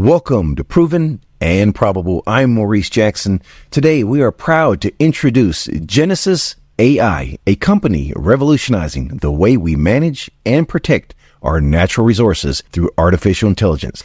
Welcome to Proven and Probable. I'm Maurice Jackson. Today we are proud to introduce Genesis AI, a company revolutionizing the way we manage and protect our natural resources through artificial intelligence.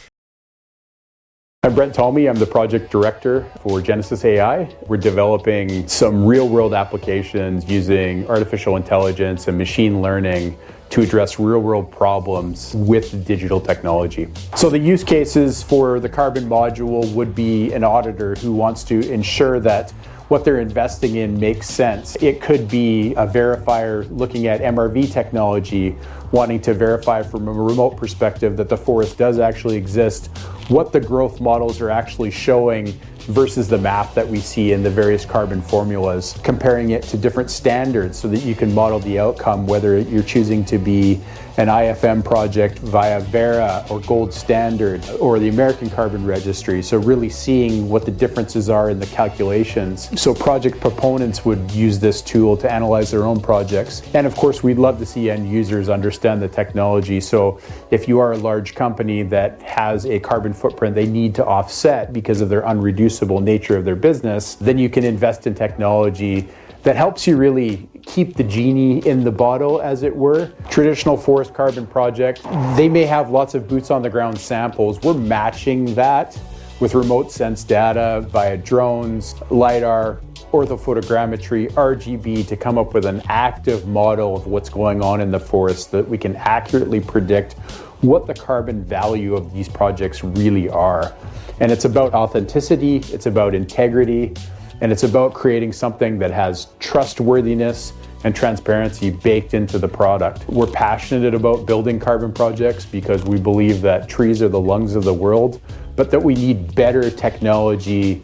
I'm Brent Tolmie. I'm the Project Director for Genesis AI. We're developing some real-world applications using artificial intelligence and machine learning to address real-world problems with digital technology. So the use cases for the carbon module would be an auditor who wants to ensure that what they're investing in makes sense. It could be a verifier looking at MRV technology, wanting to verify from a remote perspective that the forest does actually exist, what the growth models are actually showing versus the map that we see in the various carbon formulas, comparing it to different standards so that you can model the outcome, whether you're choosing to be an IFM project via Verra or Gold Standard or the American Carbon Registry. So really seeing what the differences are in the calculations. So project proponents would use this tool to analyze their own projects. And of course, we'd love to see end users understand the technology. So if you are a large company that has a carbon footprint they need to offset because of their unreducible nature of their business, then you can invest in technology that helps you really keep the genie in the bottle, as it were. Traditional forest carbon project, they may have lots of boots on the ground samples. We're matching that with remote sense data via drones, LiDAR, orthophotogrammetry, RGB to come up with an active model of what's going on in the forest so that we can accurately predict what the carbon value of these projects really are. And it's about authenticity, it's about integrity, and it's about creating something that has trustworthiness and transparency baked into the product. We're passionate about building carbon projects because we believe that trees are the lungs of the world, but that we need better technology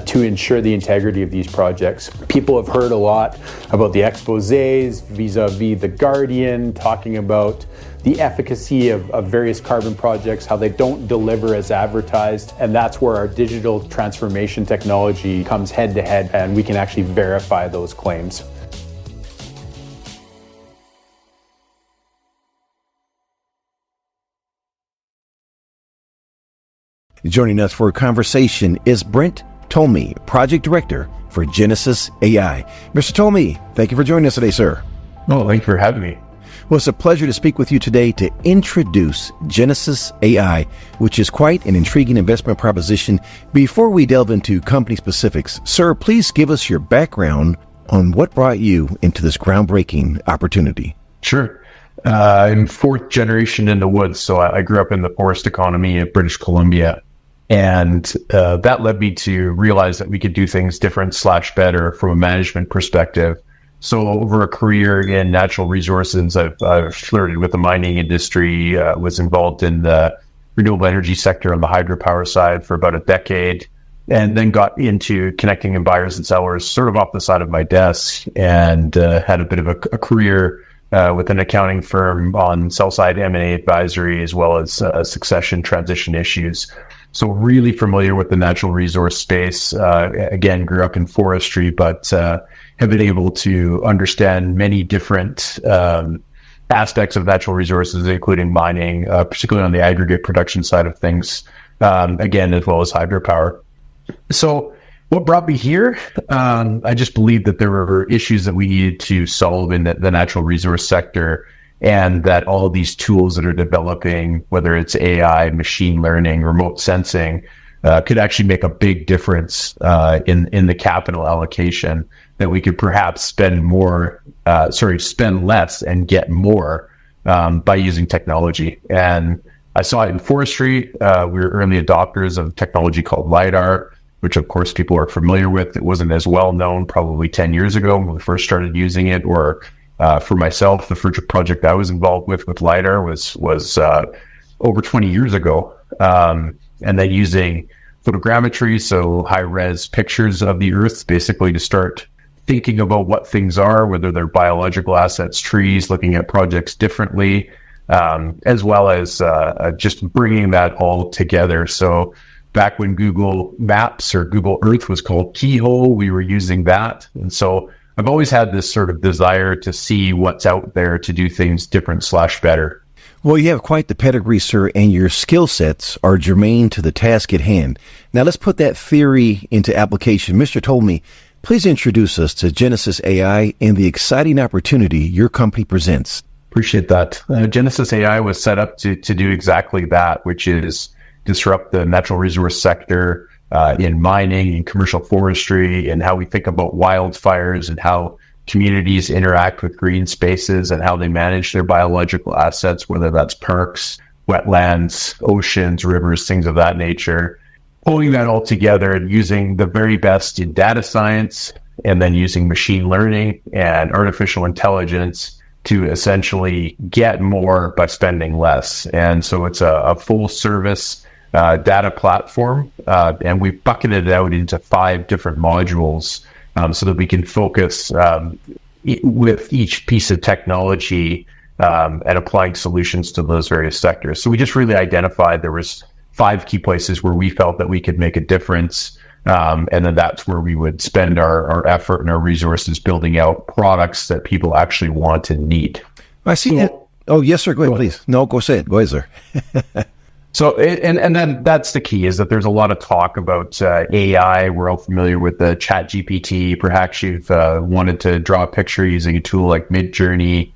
to ensure the integrity of these projects. People have heard a lot about the exposés vis-a-vis The Guardian, talking about the efficacy of various carbon projects, how they don't deliver as advertised, and that's where our digital transformation technology comes head to head, and we can actually verify those claims. Joining us for a conversation is Brent Tolmie, Project Director for Genesis AI. Mr. Tolmie, thank you for joining us today, sir. Oh, thank you for having me. Well, it's a pleasure to speak with you today to introduce Genesis AI, which is quite an intriguing investment proposition. Before we delve into company specifics, sir, please give us your background on what brought you into this groundbreaking opportunity. Sure. I'm fourth generation in the woods, so I grew up in the forest economy of British Columbia. And that led me to realize that we could do things different / better from a management perspective. So over a career in natural resources, I've flirted with the mining industry, was involved in the renewable energy sector on the hydropower side for about a decade, and then got into connecting in buyers and sellers sort of off the side of my desk, and had a bit of a career with an accounting firm on sell-side M&A advisory, as well as succession transition issues. So really familiar with the natural resource space. Again, grew up in forestry, but have been able to understand many different aspects of natural resources, including mining, particularly on the aggregate production side of things, again, as well as hydropower. So what brought me here? I just believed that there were issues that we needed to solve in the natural resource sector, and that all of these tools that are developing, whether it's AI, machine learning, remote sensing, could actually make a big difference in the capital allocation, that we could perhaps spend less and get more by using technology. And I saw it in forestry. We were early adopters of technology called LiDAR, which of course people are familiar with. It wasn't as well known probably 10 years ago when we first started using it, or for myself, the first project I was involved with LiDAR was over 20 years ago. And then using photogrammetry, so high-res pictures of the Earth, basically to start thinking about what things are, whether they're biological assets, trees, looking at projects differently, as well as just bringing that all together. So back when Google Maps or Google Earth was called Keyhole, we were using that. And so I've always had this sort of desire to see what's out there to do things different / better. Well, you have quite the pedigree, sir, and your skill sets are germane to the task at hand. Now, let's put that theory into application. Mr. Tolmie, please introduce us to Genesis AI and the exciting opportunity your company presents. Appreciate that. Genesis AI was set up to do exactly that, which is disrupt the natural resource sector in mining, in commercial forestry, and how we think about wildfires and how communities interact with green spaces and how they manage their biological assets, whether that's parks, wetlands, oceans, rivers, things of that nature. Pulling that all together and using the very best in data science and then using machine learning and artificial intelligence to essentially get more by spending less. And so it's a full service data platform, and we've bucketed it out into 5 different modules so that we can focus with each piece of technology and applying solutions to those various sectors. So we just really identified there was 5 key places where we felt that we could make a difference. And then that's where we would spend our effort and our resources building out products that people actually want and need. I see that. Oh, yes, sir. Go ahead, please. No, go say it. Go ahead, sir. So, and then that's the key, is that there's a lot of talk about AI. We're all familiar with the ChatGPT. Perhaps you've wanted to draw a picture using a tool like Midjourney.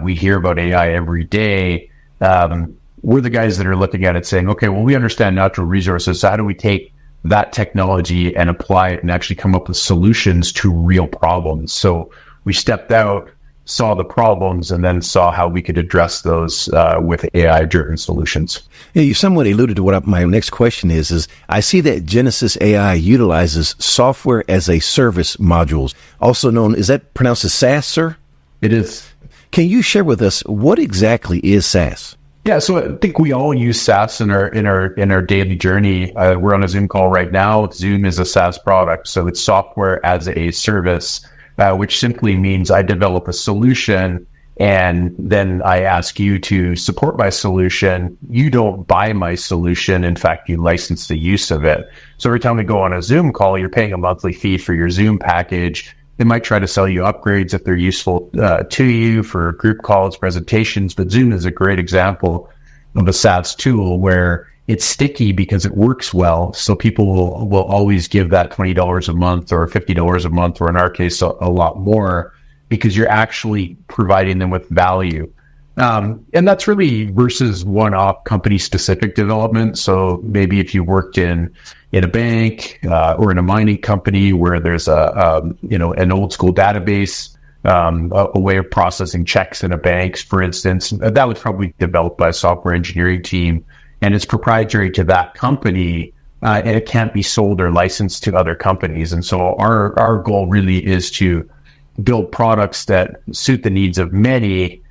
We hear about AI every day. We're the guys that are looking at it saying, okay, well, we understand natural resources. So how do we take that technology and apply it and actually come up with solutions to real problems? So we stepped out, saw the problems, and then saw how we could address those with AI-driven solutions. Yeah, you somewhat alluded to what my next question is I see that Genesis AI utilizes software as a service modules, also known, is that pronounced as SaaS, sir? It is. Can you share with us what exactly is SaaS? Yeah, so I think we all use SaaS in our daily journey. We're on a Zoom call right now. Zoom is a SaaS product, so it's software as a service, which simply means I develop a solution and then I ask you to support my solution. You don't buy my solution. In fact, you license the use of it. So every time we go on a Zoom call, you're paying a monthly fee for your Zoom package. They might try to sell you upgrades if they're useful to you for group calls, presentations, but Zoom is a great example of a SaaS tool where it's sticky because it works well. So people will always give that $20 a month or $50 a month, or in our case, a lot more, because you're actually providing them with value. And that's really versus one-off company-specific development. So maybe if you worked in a bank or in a mining company where there's an old school database, a way of processing checks in a bank, for instance, that was probably developed by a software engineering team, and it's proprietary to that company, and it can't be sold or licensed to other companies. And so our goal really is to build products that suit the needs of many,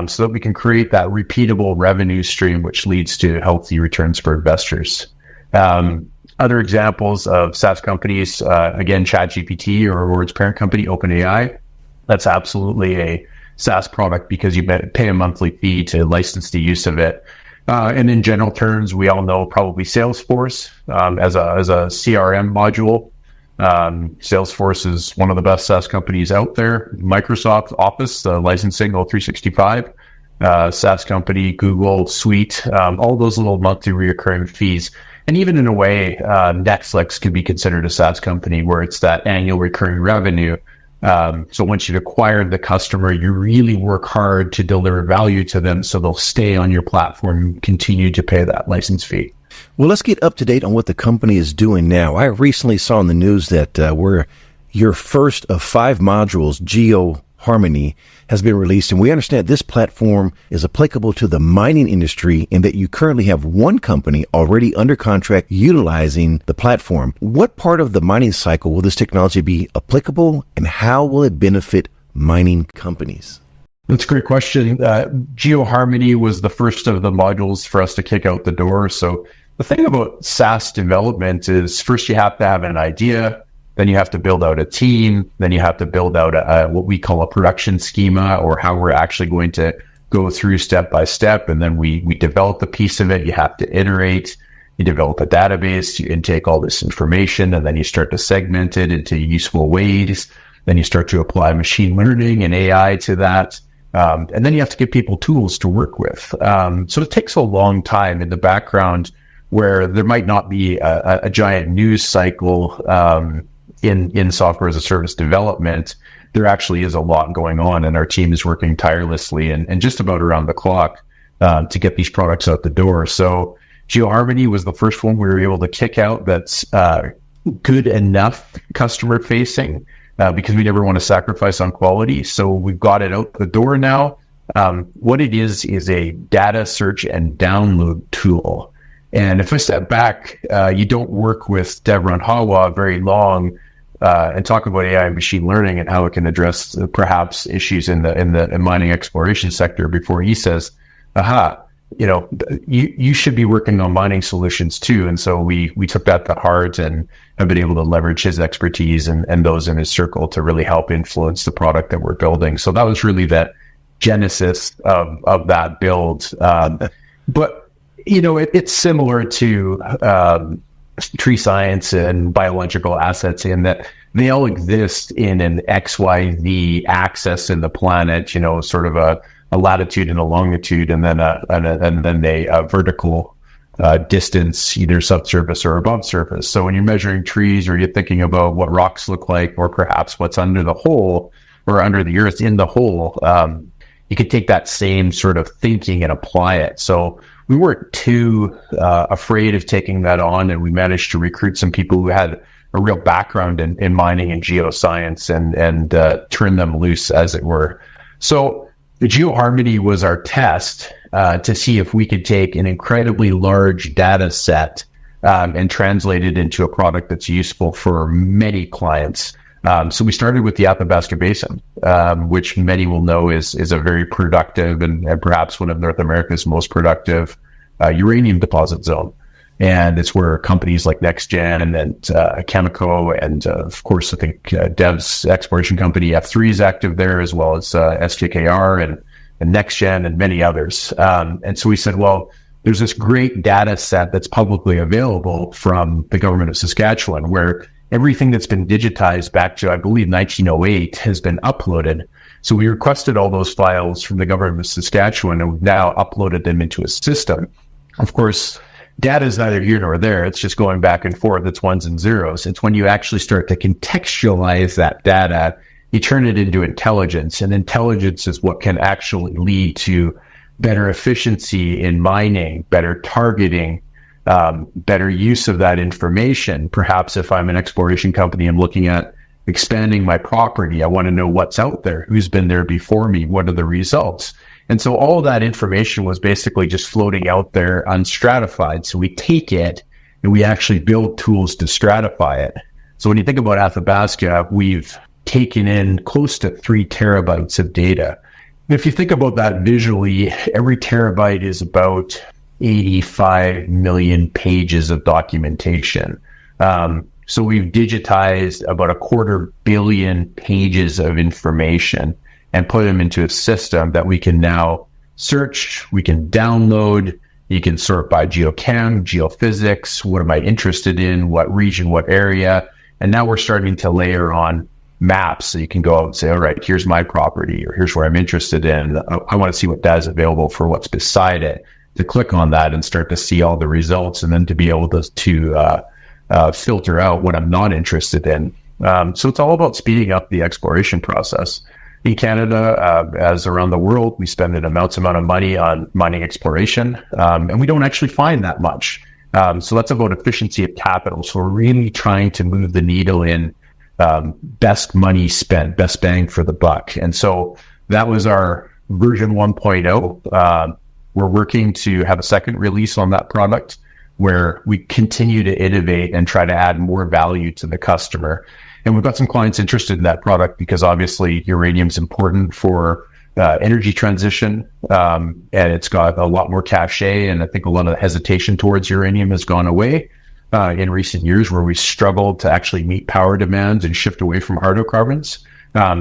so that we can create that repeatable revenue stream, which leads to healthy returns for investors. Other examples of SaaS companies, again, ChatGPT or its parent company, OpenAI. That's absolutely a SaaS product because you pay a monthly fee to license the use of it. And in general terms, we all know probably Salesforce as a CRM module. Salesforce is one of the best SaaS companies out there. Microsoft Office, licensing O365, SaaS company, Google Suite, all those little monthly recurring fees. And even in a way, Netflix could be considered a SaaS company where it's that annual recurring revenue. So once you've acquired the customer, you really work hard to deliver value to them so they'll stay on your platform and continue to pay that license fee. Well, let's get up to date on what the company is doing now. I recently saw in the news that we're your first of 5 modules, GeoHarmony, has been released, and we understand this platform is applicable to the mining industry and that you currently have one company already under contract utilizing the platform. What part of the mining cycle will this technology be applicable, and how will it benefit mining companies? That's a great question. GeoHarmony was the first of the modules for us to kick out the door. So the thing about SaaS development is first you have to have an idea, then you have to build out a team, then you have to build out what we call a production schema, or how we're actually going to go through step by step. And then we develop a piece of it. You have to iterate. You develop a database, you intake all this information, and then you start to segment it into useful ways. Then you start to apply machine learning and AI to that. And then you have to give people tools to work with. So it takes a long time in the background where there might not be a giant news cycle in software as a service development. There actually is a lot going on, and our team is working tirelessly and just about around the clock to get these products out the door. So GeoHarmony was the first one we were able to kick out that's good enough customer facing, because we never want to sacrifice on quality. So we've got it out the door now. What it is a data search and download tool. And if I step back, you don't work with Devron Hawa very long and talk about AI and machine learning and how it can address perhaps issues in the mining exploration sector before he says, aha, you should be working on mining solutions too. And so we took that to heart and have been able to leverage his expertise and those in his circle to really help influence the product that we're building. So that was really the genesis of that build. But it's similar to tree science and biological assets in that they all exist in an XYZ axis in the planet, sort of a latitude and a longitude, and then a vertical distance, either subsurface or above surface. So when you're measuring trees, or you're thinking about what rocks look like, or perhaps what's under the hole or under the earth in the hole, you could take that same sort of thinking and apply it. So we weren't too afraid of taking that on, and we managed to recruit some people who had a real background in mining and geoscience and turn them loose, as it were. So the GeoHarmony was our test to see if we could take an incredibly large data set and translate it into a product that's useful for many clients. So we started with the Athabasca Basin, which many will know is a very productive and perhaps one of North America's most productive uranium deposit zone. And it's where companies like NextGen and Cameco and, of course, I think Dev's exploration company F3 is active there, as well as SKKR and NextGen and many others. And so we said, well, there's this great data set that's publicly available from the government of Saskatchewan, where everything that's been digitized back to, I believe, 1908 has been uploaded. So we requested all those files from the government of Saskatchewan, and we've now uploaded them into a system. Of course, data is neither here nor there. It's just going back and forth. It's ones and zeros. It's when you actually start to contextualize that data, you turn it into intelligence. And intelligence is what can actually lead to better efficiency in mining, better targeting, better use of that information. Perhaps if I'm an exploration company, I'm looking at expanding my property. I want to know what's out there, who's been there before me, what are the results. And so all that information was basically just floating out there unstratified. So we take it and we actually build tools to stratify it. So when you think about Athabasca, we've taken in close to 3 terabytes of data. And if you think about that visually, every terabyte is about 85 million pages of documentation. So we've digitized about 250 million pages of information and put them into a system that we can now search, we can download, you can sort by geochem, geophysics, what am I interested in, what region, what area. And now we're starting to layer on maps. So you can go out and say, all right, here's my property, or here's where I'm interested in. I want to see what data is available for what's beside it, to click on that and start to see all the results, and then to be able to filter out what I'm not interested in. So it's all about speeding up the exploration process. In Canada, as around the world, we spend an immense amount of money on mining exploration, and we don't actually find that much. So that's about efficiency of capital. So we're really trying to move the needle in best money spent, best bang for the buck. And so that was our version 1.0. We're working to have a second release on that product where we continue to innovate and try to add more value to the customer. And we've got some clients interested in that product because obviously uranium is important for energy transition, and it's got a lot more cachet. And I think a lot of the hesitation towards uranium has gone away in recent years, where we struggled to actually meet power demands and shift away from hydrocarbons.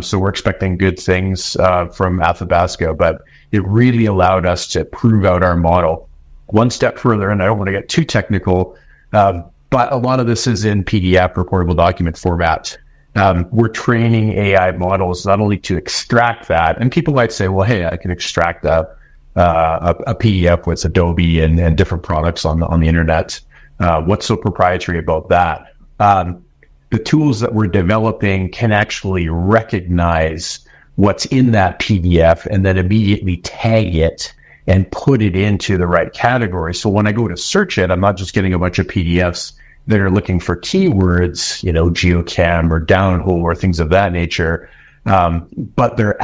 So we're expecting good things from Athabasca, but it really allowed us to prove out our model one step further. And I don't want to get too technical, but a lot of this is in PDF or portable document format. we're training AI models not only to extract that, and people might say, well, hey, I can extract a PDF with Adobe and different products on the internet. What's so proprietary about that? The tools that we're developing can actually recognize what's in that PDF and then immediately tag it and put it into the right category. So when I go to search it, I'm not just getting a bunch of PDFs that are looking for keywords, geochem or downhole or things of that nature. But the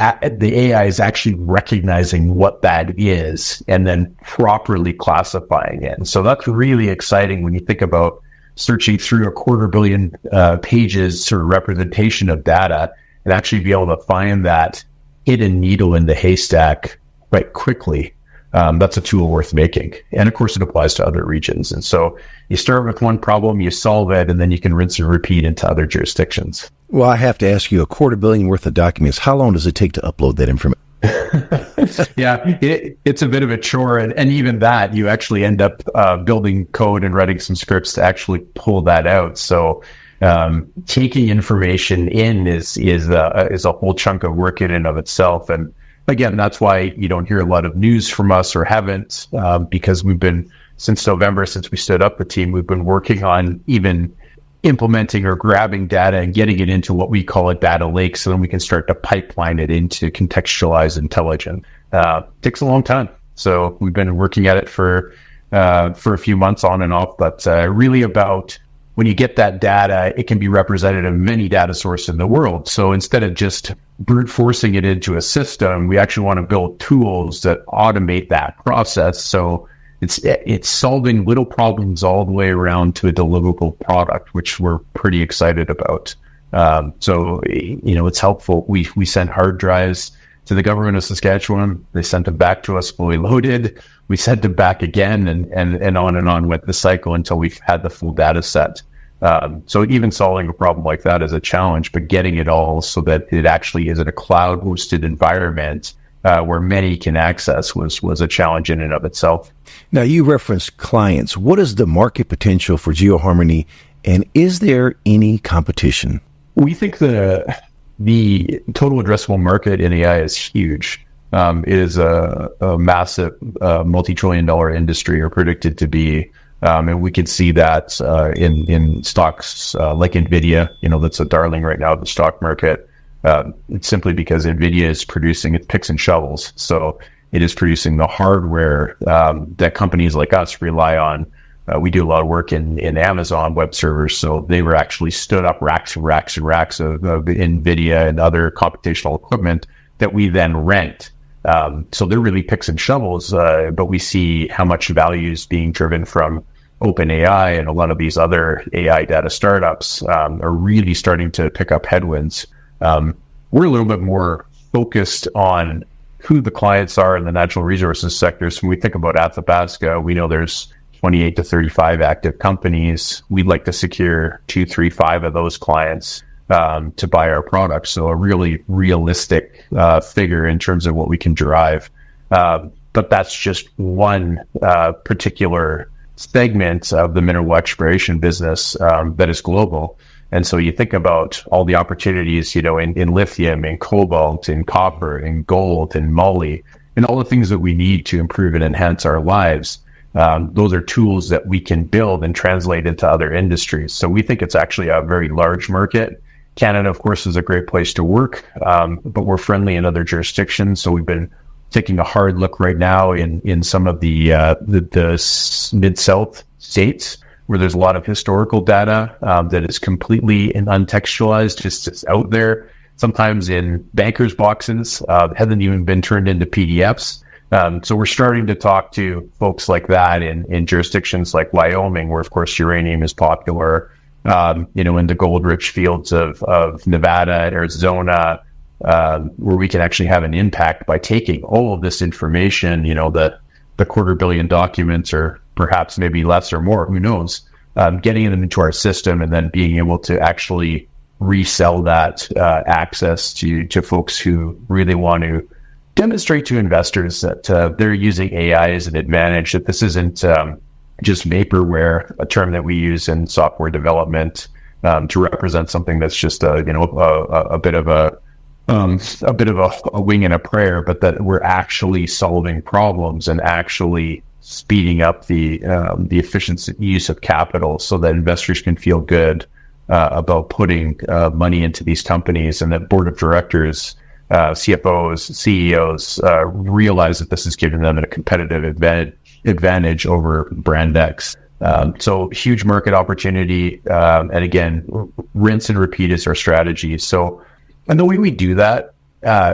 AI is actually recognizing what that is and then properly classifying it. And so that's really exciting when you think about searching through 250 million pages sort of representation of data and actually be able to find that hidden needle in the haystack quite quickly. That's a tool worth making. And of course, it applies to other regions. And so you start with one problem, you solve it, and then you can rinse and repeat into other jurisdictions. Well, I have to ask you, 250 million worth of documents, how long does it take to upload that information? Yeah, it's a bit of a chore. And even that, you actually end up building code and writing some scripts to actually pull that out. So taking information in is a whole chunk of work in and of itself. And again, that's why you don't hear a lot of news from us or haven't, because we've been, since November, since we stood up the team, we've been working on even implementing or grabbing data and getting it into what we call a data lake, so then we can start to pipeline it into contextualized intelligence. Takes a long time. So we've been working at it for a few months on and off, but really about when you get that data, it can be represented in many data sources in the world. So instead of just brute forcing it into a system, we actually want to build tools that automate that process. So it's solving little problems all the way around to a deliverable product, which we're pretty excited about. So it's helpful. We send hard drives to the government of Saskatchewan. They sent them back to us fully loaded. We sent them back again, and on went the cycle until we've had the full data set. So even solving a problem like that is a challenge, but getting it all so that it actually is in a cloud-hosted environment where many can access was a challenge in and of itself. Now, you referenced clients. What is the market potential for GeoHarmony, and is there any competition? We think the total addressable market in AI is huge. It is a massive multi-trillion-dollar industry, or predicted to be. And we can see that in stocks like NVIDIA, that's a darling right now of the stock market. It's simply because NVIDIA is producing its picks and shovels. So it is producing the hardware that companies like us rely on. We do a lot of work in Amazon web servers. So they were actually stood up racks and racks and racks of NVIDIA and other computational equipment that we then rent. So they're really picks and shovels, but we see how much value is being driven from OpenAI, and a lot of these other AI data startups are really starting to pick up headwinds. We're a little bit more focused on who the clients are in the natural resources sector. So when we think about Athabasca, we know there's 28 to 35 active companies. We'd like to secure 2, 3, 5 of those clients to buy our products. So a really realistic figure in terms of what we can derive. But that's just one particular segment of the mineral exploration business that is global. And so you think about all the opportunities, in lithium, in cobalt, in copper, in gold, in moly, and all the things that we need to improve and enhance our lives. Those are tools that we can build and translate into other industries. So we think it's actually a very large market. Canada, of course, is a great place to work, but we're friendly in other jurisdictions. So we've been taking a hard look right now in some of the mid-south states where there's a lot of historical data that is completely untextualized, just out there, sometimes in bankers' boxes, hasn't even been turned into PDFs. So we're starting to talk to folks like that in jurisdictions like Wyoming, where, of course, uranium is popular, in the gold-rich fields of Nevada, Arizona, where we can actually have an impact by taking all of this information, the 250 million documents, or perhaps maybe less or more, who knows, getting them into our system and then being able to actually resell that access to folks who really want to demonstrate to investors that they're using AI as an advantage, that this isn't just vaporware, a term that we use in software development. to represent something that's just a bit of a wing and a prayer, but that we're actually solving problems and actually speeding up the efficient use of capital, so that investors can feel good about putting money into these companies, and that board of directors, CFOs, CEOs realize that this is giving them a competitive advantage over brand X. So huge market opportunity. And again, rinse and repeat is our strategy. So, and the way we do that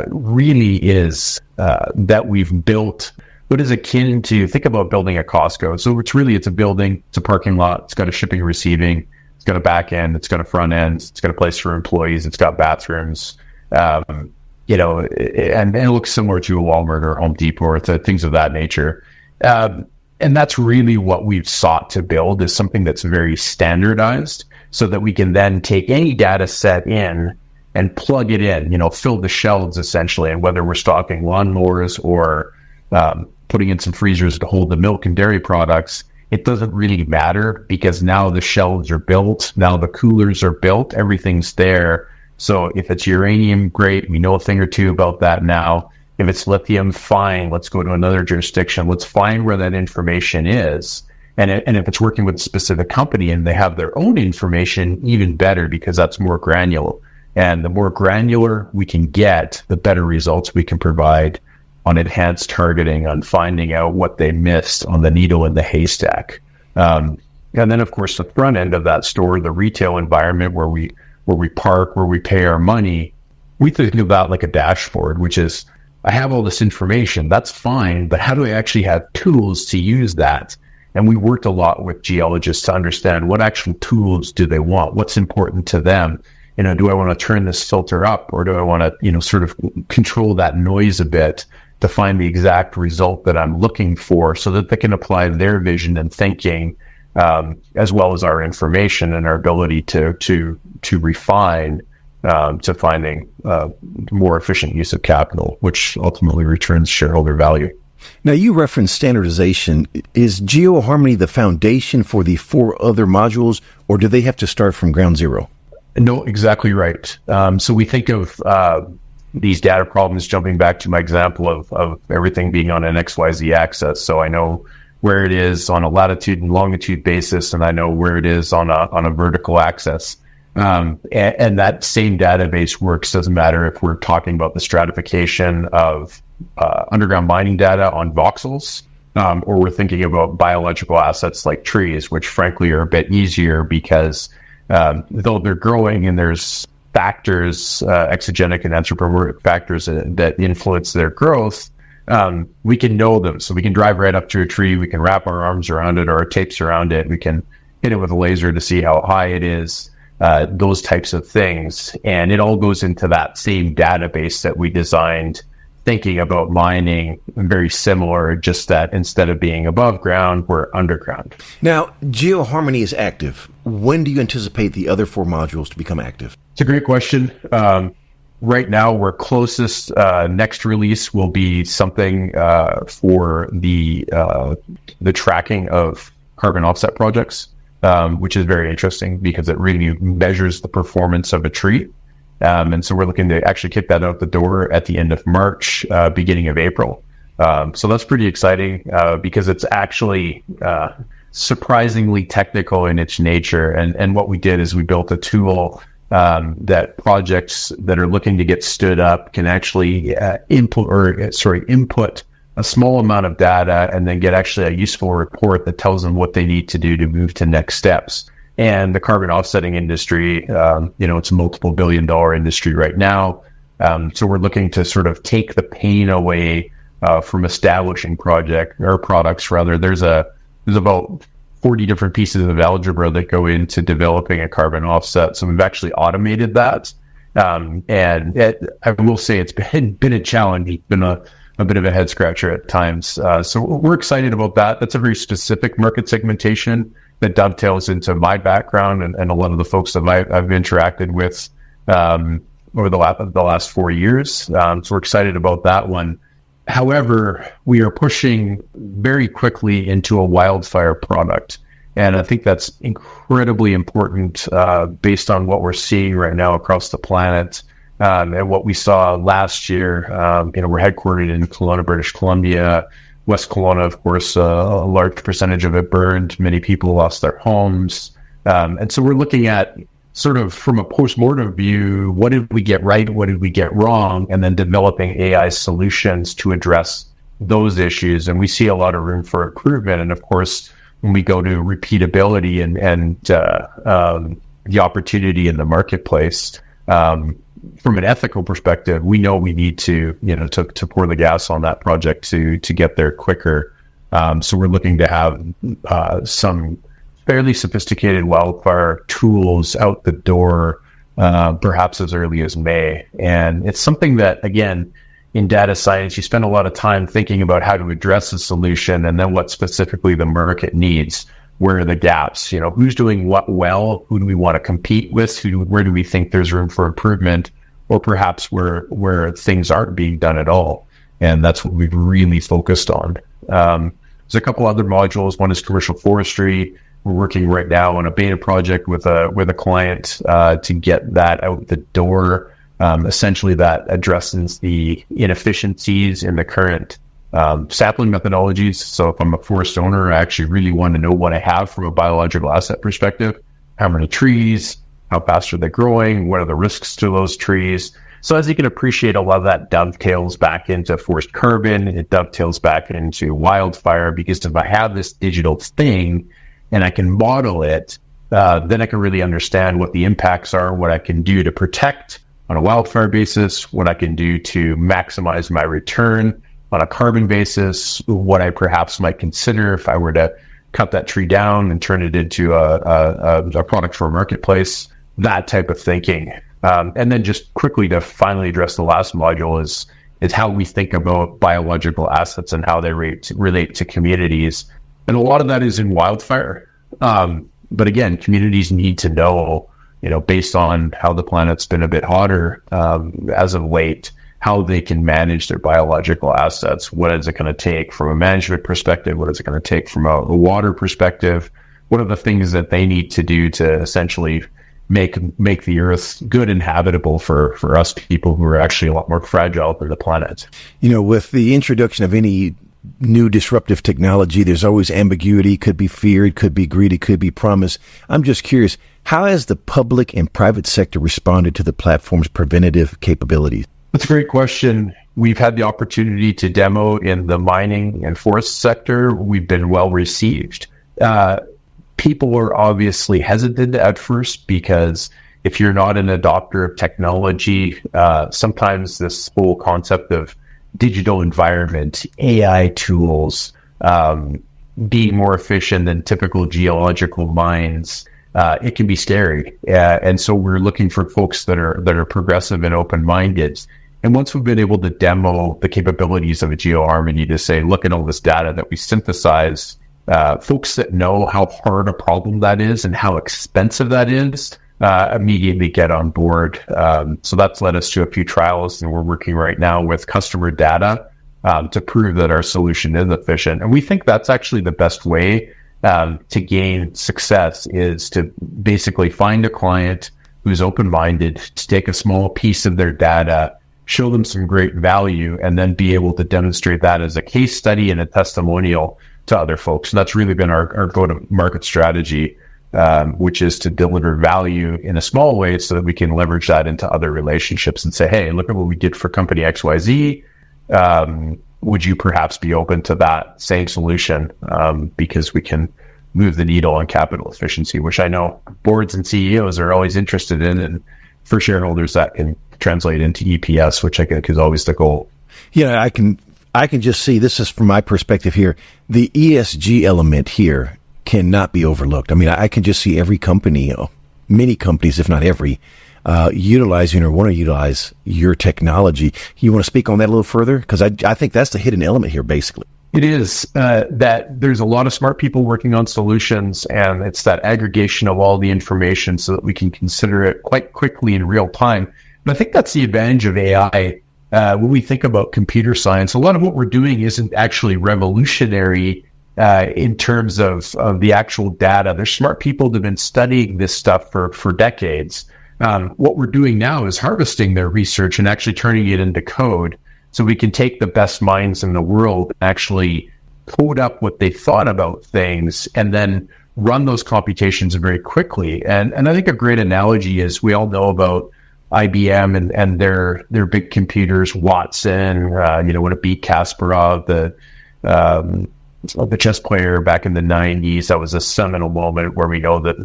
really is that we've built what is akin to, think about building a Costco. So it's a building, it's a parking lot, it's got a shipping and receiving, it's got a back end, it's got a front end, it's got a place for employees, it's got bathrooms, and it looks similar to a Walmart or Home Depot or things of that nature. And that's really what we've sought to build, is something that's very standardized, so that we can then take any data set in and plug it in, fill the shelves essentially. And whether we're stocking lawnmowers or putting in some freezers to hold the milk and dairy products, it doesn't really matter, because now the shelves are built, now the coolers are built, everything's there. So if it's uranium, great, we know a thing or two about that now. If it's lithium, fine, let's go to another jurisdiction. Let's find where that information is. And if it's working with a specific company and they have their own information, even better, because that's more granular. And the more granular we can get, the better results we can provide on enhanced targeting, on finding out what they missed on the needle in the haystack. And then, of course, the front end of that store, the retail environment where we park, where we pay our money, we think of that like a dashboard, which is, I have all this information, that's fine, but how do I actually have tools to use that? And we worked a lot with geologists to understand what actual tools do they want, what's important to them. Do I want to turn this filter up, or do I want to, sort of control that noise a bit to find the exact result that I'm looking for, so that they can apply their vision and thinking, as well as our information and our ability to refine, to finding more efficient use of capital, which ultimately returns shareholder value. Now, you referenced standardization. Is GeoHarmony the foundation for the 4 other modules, or do they have to start from ground zero? No, exactly right. So we think of these data problems, jumping back to my example of everything being on an XYZ axis. So I know where it is on a latitude and longitude basis, and I know where it is on a vertical axis. And that same database works, doesn't matter if we're talking about the stratification of underground mining data on voxels, or we're thinking about biological assets like trees, which frankly are a bit easier because though they're growing and there's factors, exogenic and anthropomorphic factors that influence their growth, we can know them. So we can drive right up to a tree, we can wrap our arms around it or our tapes around it, we can hit it with a laser to see how high it is, those types of things. And it all goes into that same database that we designed, thinking about mining very similar, just that instead of being above ground, we're underground. Now, GeoHarmony is active. When do you anticipate the other 4 modules to become active? It's a great question. Right now, we're closest. Next release will be something for the tracking of carbon offset projects, which is very interesting because it really measures the performance of a tree. And so we're looking to actually kick that out the door at the end of March, beginning of April. So that's pretty exciting because it's actually surprisingly technical in its nature. And what we did is we built a tool that projects that are looking to get stood up can actually input a small amount of data and then get actually a useful report that tells them what they need to do to move to next steps. And the carbon offsetting industry, it's a multiple billion-dollar industry right now. So we're looking to sort of take the pain away from establishing products. There's about 40 different pieces of algebra that go into developing a carbon offset. So we've actually automated that. I will say it's been a challenge. It's been a bit of a head scratcher at times. So we're excited about that. That's a very specific market segmentation that dovetails into my background and a lot of the folks that I've interacted with over the last 4 years. So we're excited about that one. However, we are pushing very quickly into a wildfire product. And I think that's incredibly important based on what we're seeing right now across the planet. And what we saw last year, we're headquartered in Kelowna, British Columbia. West Kelowna, of course, a large percentage of it burned. Many people lost their homes. And so we're looking at sort of from a post-mortem view, what did we get right? What did we get wrong? And then developing AI solutions to address those issues. And we see a lot of room for improvement. And of course, when we go to repeatability and the opportunity in the marketplace, from an ethical perspective, we know we need to pour the gas on that project to get there quicker. So we're looking to have some fairly sophisticated wildfire tools out the door, perhaps as early as May. And it's something that, again, in data science, you spend a lot of time thinking about how to address a solution and then what specifically the market needs. Where are the gaps? Who's doing what well? Who do we want to compete with? Where do we think there's room for improvement? Or perhaps where things aren't being done at all. And that's what we've really focused on. There's a couple other modules. One is commercial forestry. We're working right now on a beta project with a client to get that out the door. Essentially, that addresses the inefficiencies in the current sapling methodologies. So if I'm a forest owner, I actually really want to know what I have from a biological asset perspective. How many trees? How fast are they growing? What are the risks to those trees? So as you can appreciate, a lot of that dovetails back into forest carbon. It dovetails back into wildfire, because if I have this digital thing and I can model it, then I can really understand what the impacts are, what I can do to protect on a wildfire basis, what I can do to maximize my return on a carbon basis, what I perhaps might consider if I were to cut that tree down and turn it into a product for a marketplace, that type of thinking. And then just quickly to finally address the last module is how we think about biological assets and how they relate to communities. And a lot of that is in wildfire. But again, communities need to know, based on how the planet's been a bit hotter as of late, how they can manage their biological assets. What is it going to take from a management perspective? What is it going to take from a water perspective? What are the things that they need to do to essentially make the earth good and habitable for us people who are actually a lot more fragile than the planet? With the introduction of any new disruptive technology, there's always ambiguity. Could be fear, it could be greed, it could be promise. I'm just curious, how has the public and private sector responded to the platform's preventative capabilities? That's a great question. We've had the opportunity to demo in the mining and forest sector. We've been well received. People are obviously hesitant at first, because if you're not an adopter of technology, sometimes this whole concept of digital environment, AI tools, being more efficient than typical geological mines, it can be scary. And so we're looking for folks that are progressive and open-minded. And once we've been able to demo the capabilities of a GeoHarmony to say, look at all this data that we synthesize, folks that know how hard a problem that is and how expensive that is, immediately get on board. So that's led us to a few trials, and we're working right now with customer data to prove that our solution is efficient. And we think that's actually the best way to gain success, is to basically find a client who's open-minded, to take a small piece of their data, show them some great value, and then be able to demonstrate that as a case study and a testimonial to other folks. And that's really been our go-to-market strategy, which is to deliver value in a small way so that we can leverage that into other relationships and say, hey, look at what we did for company XYZ. Would you perhaps be open to that same solution? Because we can move the needle on capital efficiency, which I know boards and CEOs are always interested in. And for shareholders, that can translate into EPS, which I think is always the goal. I can just see, this is from my perspective here, the ESG element here cannot be overlooked. I mean, I can just see every company, many companies, if not every, utilizing or want to utilize your technology. You want to speak on that a little further? Because I think that's the hidden element here, basically. It is that there's a lot of smart people working on solutions, and it's that aggregation of all the information so that we can consider it quite quickly in real time. But I think that's the advantage of AI. When we think about computer science, a lot of what we're doing isn't actually revolutionary in terms of the actual data. There's smart people that have been studying this stuff for decades. What we're doing now is harvesting their research and actually turning it into code, so we can take the best minds in the world and actually code up what they thought about things and then run those computations very quickly. And I think a great analogy is, we all know about IBM and their big computers, Watson, when it beat Kasparov, the chess player back in the 90s. That was a seminal moment where we know that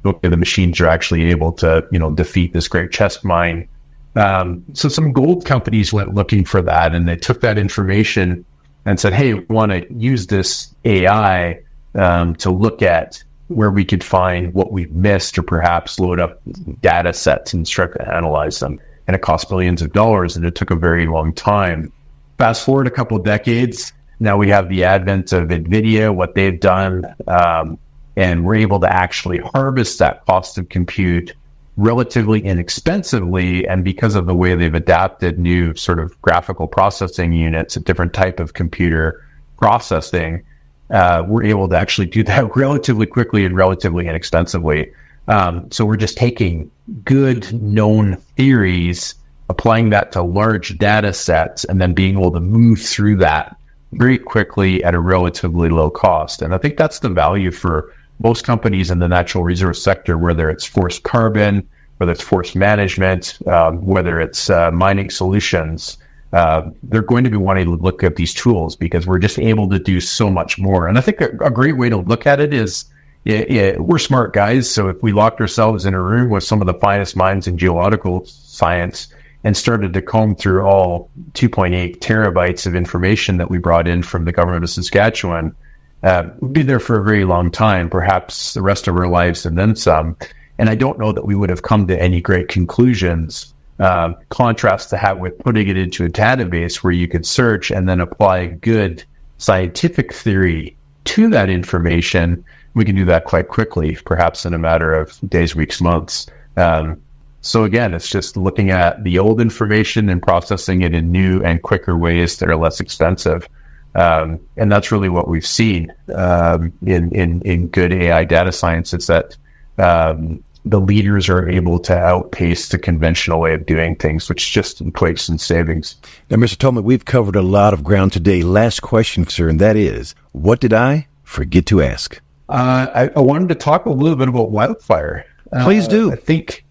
the machines are actually able to, defeat this great chess mind. So some gold companies went looking for that, and they took that information and said, hey, we want to use this AI to look at where we could find what we've missed, or perhaps load up data sets and start to analyze them. And it cost millions of dollars, and it took a very long time. Fast forward a couple of decades, now we have the advent of NVIDIA, what they've done, and we're able to actually harvest that cost of compute relatively inexpensively. And because of the way they've adapted new sort of graphical processing units, a different type of computer processing, we're able to actually do that relatively quickly and relatively inexpensively. So we're just taking good known theories, applying that to large data sets, and then being able to move through that very quickly at a relatively low cost. And I think that's the value for most companies in the natural resource sector, whether it's forest carbon, whether it's forest management, whether it's mining solutions. They're going to be wanting to look at these tools because we're just able to do so much more. And I think a great way to look at it is, we're smart guys. So if we locked ourselves in a room with some of the finest minds in geological science and started to comb through all 2.8 terabytes of information that we brought in from the government of Saskatchewan, we'd be there for a very long time, perhaps the rest of our lives and then some. And I don't know that we would have come to any great conclusions. Contrast to have with putting it into a database where you could search and then apply good scientific theory to that information. We can do that quite quickly, perhaps in a matter of days, weeks, months. So again, it's just looking at the old information and processing it in new and quicker ways that are less expensive. And that's really what we've seen in good AI data science, is that the leaders are able to outpace the conventional way of doing things, which just equates in savings. Now, Mr. Tolmie, we've covered a lot of ground today. Last question, sir, and that is, what did I forget to ask? I wanted to talk a little bit about wildfire. Please do. I think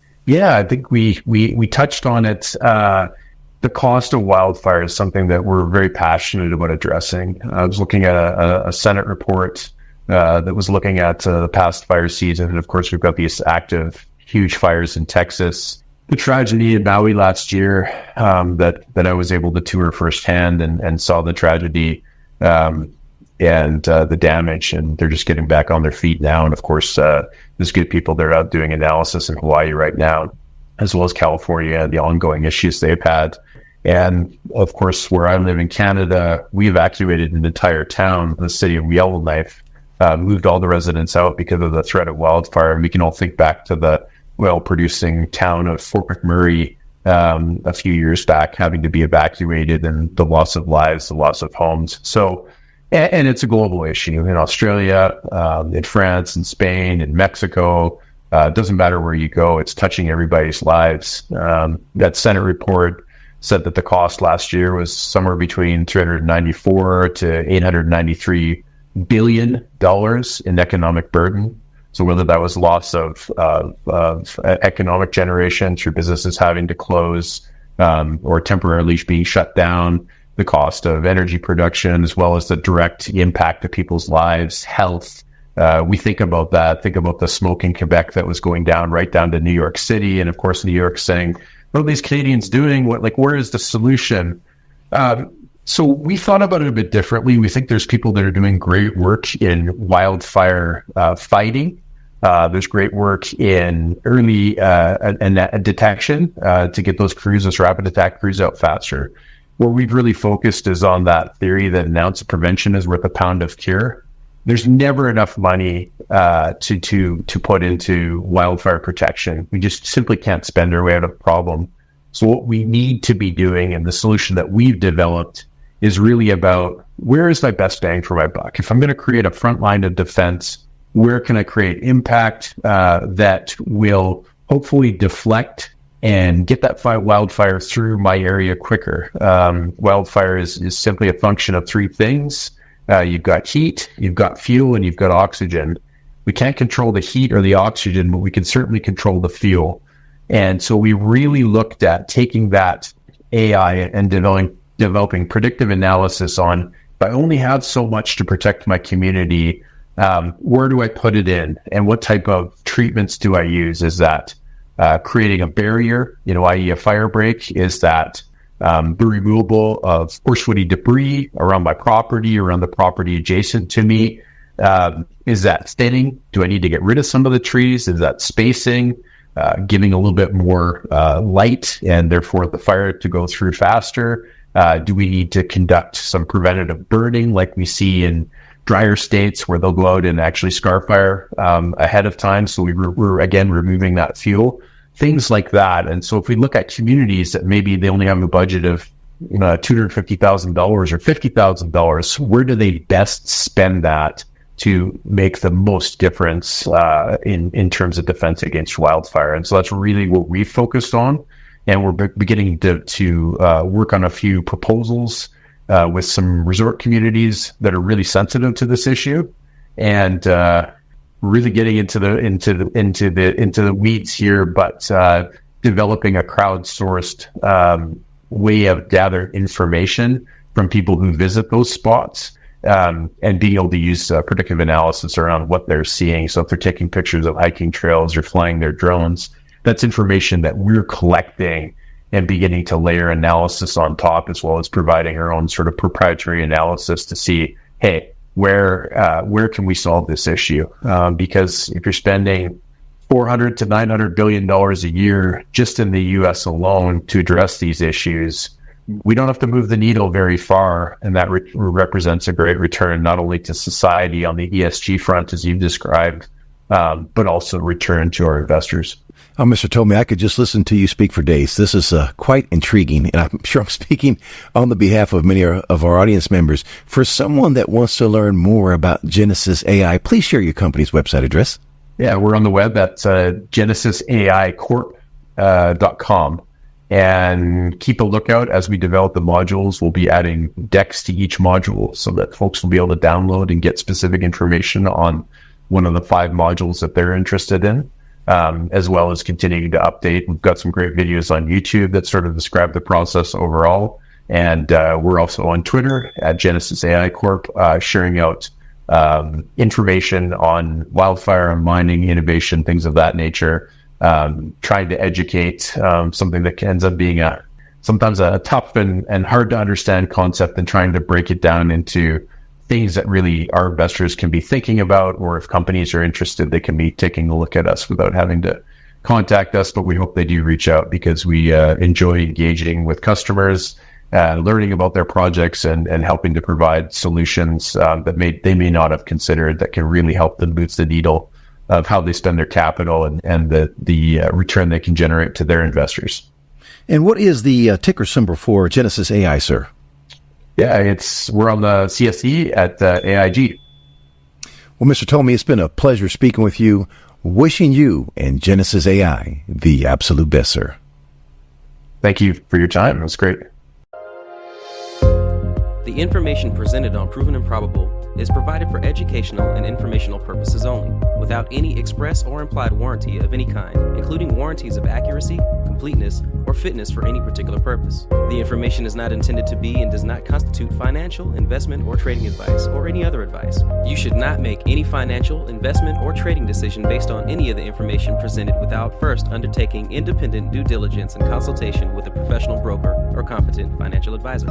we touched on it. The cost of wildfire is something that we're very passionate about addressing. I was looking at a Senate report that was looking at the past fire season. And of course, we've got these active, huge fires in Texas. The tragedy in Maui last year that I was able to tour firsthand and saw the tragedy and the damage. And they're just getting back on their feet now. And of course, there's good people that are out doing analysis in Hawaii right now, as well as California, and the ongoing issues they've had. And of course, where I live in Canada, we evacuated an entire town, the city of Yellowknife, moved all the residents out because of the threat of wildfire. And we can all think back to the oil-producing town of Fort McMurray a few years back, having to be evacuated, and the loss of lives, the loss of homes. So, and it's a global issue in Australia, in France, in Spain, in Mexico. It doesn't matter where you go, it's touching everybody's lives. That Senate report said that the cost last year was somewhere between $394 to $893 billion in economic burden. So whether that was loss of economic generation through businesses having to close or temporarily being shut down, the cost of energy production, as well as the direct impact to people's lives, health. We think about that, think about the smoke in Quebec that was going down right down to New York City. And of course, New York saying, what are these Canadians doing? Where is the solution? So we thought about it a bit differently. We think there's people that are doing great work in wildfire fighting. There's great work in early detection to get those crews, those rapid attack crews, out faster. Where we've really focused is on that theory that an ounce of prevention is worth a pound of cure. There's never enough money to put into wildfire protection. We just simply can't spend our way out of the problem. So what we need to be doing, and the solution that we've developed, is really about where is my best bang for my buck? If I'm going to create a front line of defense, where can I create impact that will hopefully deflect and get that wildfire through my area quicker? Wildfire is simply a function of three things. You've got heat, you've got fuel, and you've got oxygen. We can't control the heat or the oxygen, but we can certainly control the fuel. And so we really looked at taking that AI and developing predictive analysis on, if I only have so much to protect my community, where do I put it in? And what type of treatments do I use? Is that creating a barrier, i.e. a fire break? Is that the removal of horsewoody debris around my property, around the property adjacent to me? Is that thinning? Do I need to get rid of some of the trees? Is that spacing? Giving a little bit more light and therefore the fire to go through faster? Do we need to conduct some preventative burning like we see in drier states where they'll go out and actually scar fire ahead of time? So we're again removing that fuel, things like that. And so if we look at communities that maybe they only have a budget of $250,000 or $50,000, where do they best spend that to make the most difference in terms of defense against wildfire? And so that's really what we focused on. And we're beginning to work on a few proposals with some resort communities that are really sensitive to this issue, and really getting into the weeds here, but developing a crowdsourced way of gathering information from people who visit those spots. And being able to use predictive analysis around what they're seeing. So if they're taking pictures of hiking trails or flying their drones, that's information that we're collecting and beginning to layer analysis on top, as well as providing our own sort of proprietary analysis to see, hey, where can we solve this issue? Because if you're spending $400 to $900 billion a year just in the U.S. alone to address these issues, we don't have to move the needle very far, and that represents a great return not only to society on the ESG front, as you've described, but also return to our investors. Oh, Mr. Tolmie, I could just listen to you speak for days. This is quite intriguing, and I'm sure I'm speaking on the behalf of many of our audience members. For someone that wants to learn more about Genesis AI, please share your company's website address. Yeah, we're on the web at genesisaicorp.com. And keep a lookout as we develop the modules. We'll be adding decks to each module so that folks will be able to download and get specific information on one of the 5 modules that they're interested in, as well as continuing to update. We've got some great videos on YouTube that sort of describe the process overall. And we're also on Twitter at Genesis AI Corp, sharing out information on wildfire and mining innovation, things of that nature. Trying to educate something that ends up being sometimes a tough and hard to understand concept, and trying to break it down into things that really our investors can be thinking about, or if companies are interested, they can be taking a look at us without having to contact us. But we hope they do reach out, because we enjoy engaging with customers, learning about their projects and helping to provide solutions that they may not have considered, that can really help them move the needle of how they spend their capital and the return they can generate to their investors. And what is the ticker symbol for Genesis AI, sir? Yeah, we're on the CSE at AIG. Well, Mr. Tolmie, it's been a pleasure speaking with you. Wishing you and Genesis AI the absolute best, sir. Thank you for your time. It was great. The information presented on Proven and Probable is provided for educational and informational purposes only, without any express or implied warranty of any kind, including warranties of accuracy, completeness, or fitness for any particular purpose. The information is not intended to be and does not constitute financial, investment, or trading advice, or any other advice. You should not make any financial, investment, or trading decision based on any of the information presented without first undertaking independent due diligence and consultation with a professional broker or competent financial advisor.